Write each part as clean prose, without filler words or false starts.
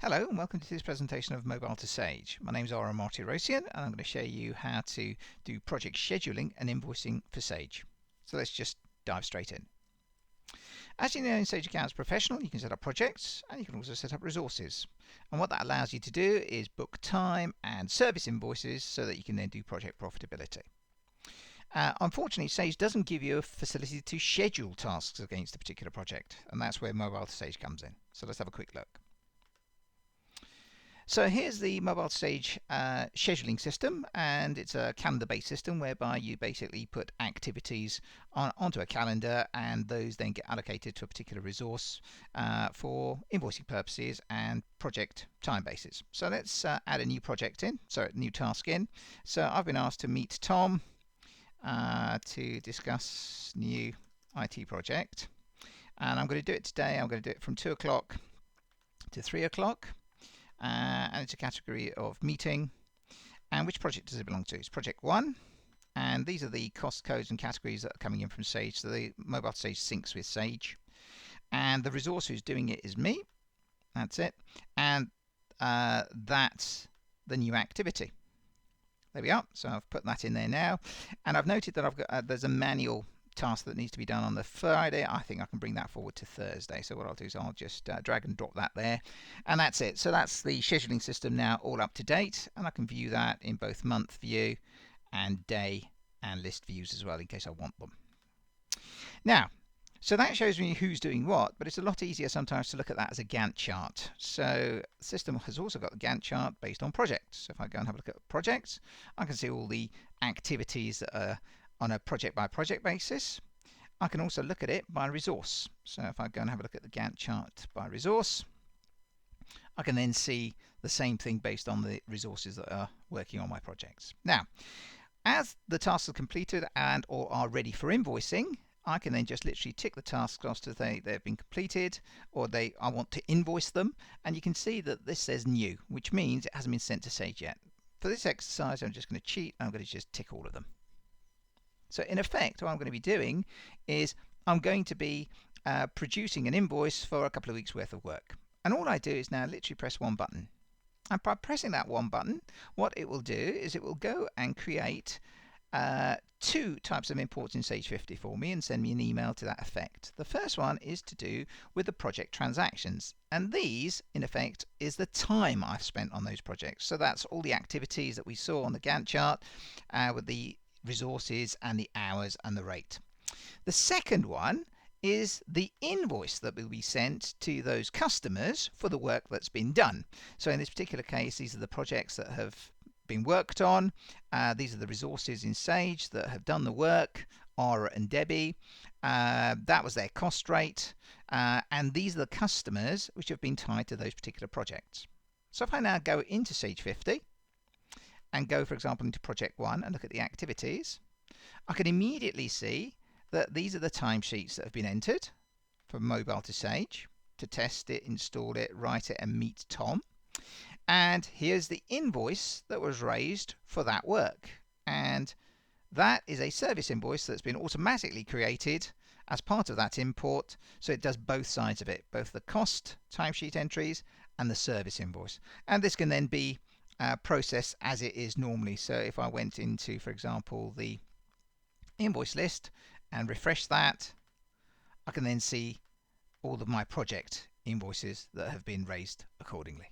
Hello and welcome to this presentation of Mobile2Sage. My name is Ara Martirossian and I'm going to show you how to do project scheduling and invoicing for Sage. So let's just dive straight in. As you know, in Sage Accounts Professional you can set up projects and you can also set up resources. And what that allows you to do is book time and service invoices so that you can then do project profitability. Unfortunately, Sage doesn't give you a facility to schedule tasks against a particular project, and that's where Mobile2Sage comes in. So let's have a quick look. So here's the Mobile2Sage scheduling system, and it's a calendar-based system whereby you basically put activities onto a calendar, and those then get allocated to a particular resource for invoicing purposes and project time bases. So let's add a new project in, so a new task in. So I've been asked to meet Tom to discuss new IT project, and I'm going to do it today. I'm going to do it from 2 o'clock to 3 o'clock. And it's a category of meeting. And which project does it belong to? It's project 1, and these are the cost codes and categories that are coming in from Sage. So the Mobile2Sage syncs with Sage, and the resource who's doing it is me. That's it, and that's the new activity. There we are. So I've put that in there now, and I've noted that I've got there's a manual task that needs to be done on the Friday. I think I can bring that forward to Thursday. So what I'll do is I'll just drag and drop that there, and that's it. So that's the scheduling system now all up to date, and I can view that in both month view and day and list views as well in case I want them. Now, so that shows me who's doing what, but it's a lot easier sometimes to look at that as a Gantt chart. So the system has also got the Gantt chart based on projects. So if I go and have a look at projects, I can see all the activities that are on a project by project basis. I can also look at it by resource. So if I go and have a look at the Gantt chart by resource, I can then see the same thing based on the resources that are working on my projects. Now, as the tasks are completed and or are ready for invoicing, I can then just literally tick the tasks off to say they've been completed, or I want to invoice them, and you can see that this says new, which means it hasn't been sent to Sage yet. For this exercise, I'm just going to cheat. I'm going to just tick all of them. So in effect, what I'm going to be doing is I'm going to be producing an invoice for a couple of weeks worth of work. And all I do is now literally press one button. And by pressing that one button, what it will do is it will go and create 2 types of imports in Sage 50 for me and send me an email to that effect. The first one is to do with the project transactions. And these, in effect, is the time I've spent on those projects. So that's all the activities that we saw on the Gantt chart with the resources and the hours and the rate. The second one is the invoice that will be sent to those customers for the work that's been done. So in this particular case, these are the projects that have been worked on. These are the resources in Sage that have done the work, Ara and Debbie. That was their cost rate, and these are the customers which have been tied to those particular projects. So if I now go into Sage 50 and go, for example, into project 1 and look at the activities, I can immediately see that these are the timesheets that have been entered from Mobile2Sage to test it, install it, write it, and meet Tom. And here's the invoice that was raised for that work. And that is a service invoice that's been automatically created as part of that import. So it does both sides of it, both the cost timesheet entries and the service invoice. And this can then be process as it is normally. So if I went into, for example, the invoice list and refresh that, I can then see all of my project invoices that have been raised accordingly.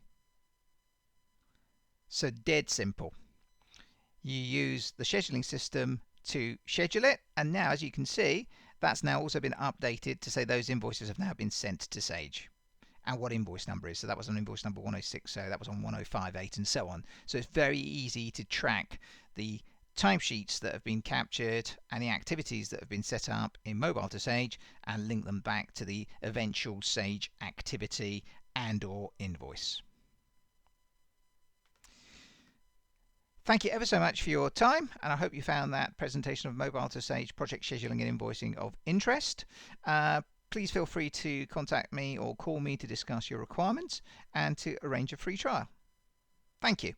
So dead simple. You use the scheduling system to schedule it, and now as you can see, that's now also been updated to say those invoices have now been sent to Sage. And what invoice number is. So that was on invoice number 106, so that was on 1058 and so on. So it's very easy to track the timesheets that have been captured and the activities that have been set up in Mobile2Sage and link them back to the eventual Sage activity and or invoice. Thank you ever so much for your time, and I hope you found that presentation of Mobile2Sage Project Scheduling and Invoicing of interest. Please feel free to contact me or call me to discuss your requirements and to arrange a free trial. Thank you.